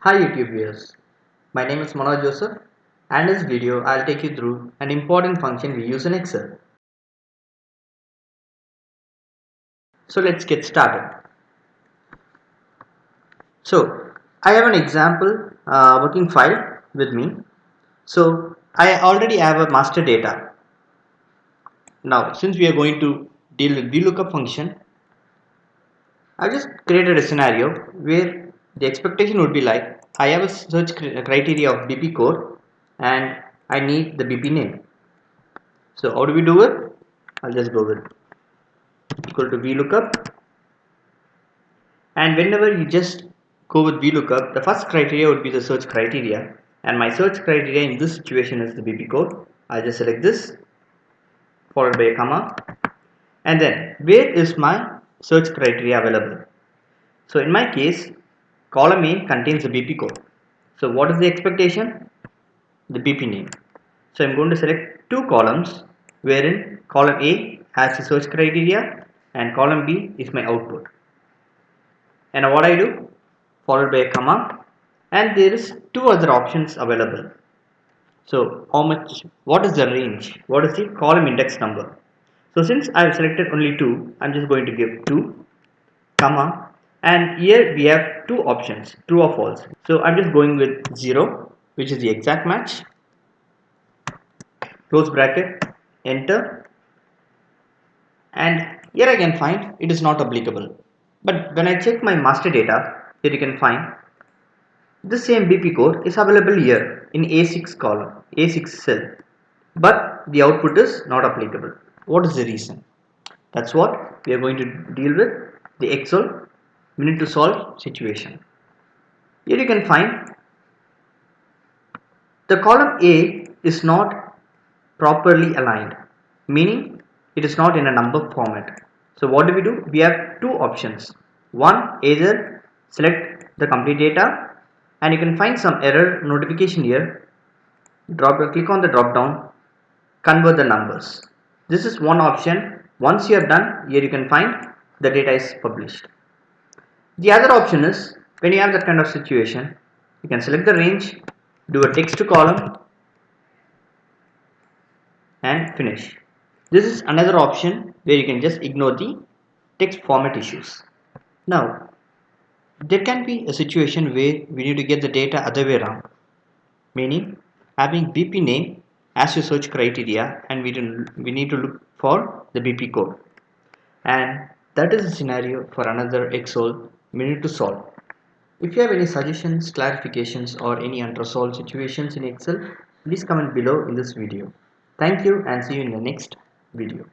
Hi YouTube viewers, my name is Manoj Joseph and in this video I'll take you through an important function we use in Excel. So let's get started. So I have an example working file with me. So I already have a master data. Now since we are going to deal with Vlookup function, I just created a scenario where the expectation would be like I have a search criteria of BP code and I need the BP name. So how do we do it? I'll just go with equal to VLOOKUP, and whenever you just go with VLOOKUP, the first criteria would be the search criteria, and my search criteria in this situation is the BP code. I'll just select this followed by a comma, and then where is my search criteria available? So in my case, column A contains the BP code. So what is the expectation? The BP name. So I'm going to select two columns wherein column A has the search criteria and column B is my output. And what I do, followed by a comma, and there is two other options available. So what is the range, what is the column index number? So since I have selected only two, I'm just going to give 2 comma, and here we have two options, true or false. So I'm just going with 0, which is the exact match, close bracket, enter, and here I can find it is not applicable. But when I check my master data, here you can find the same BP code is available here in A6 column, A6 cell, but the output is not applicable. What is the reason? That's what we are going to deal with, the Excel minute to solve situation. Here you can find the column A is not properly aligned, meaning it is not in a number format. So what do? We have two options. One, either select the complete data, and you can find some error notification here. Click on the drop down, convert the numbers. This is one option. Once you have done, here you can find the data is published. The other option is when you have that kind of situation, you can select the range, do a text to column, and finish. This is another option where you can just ignore the text format issues. Now, there can be a situation where we need to get the data other way around, meaning having BP name as your search criteria, and we need to look for the BP code, and that is a scenario for another Excel minute to solve. If you have any suggestions, clarifications, or any unresolved situations in Excel, please comment below in this video. Thank you and see you in the next video.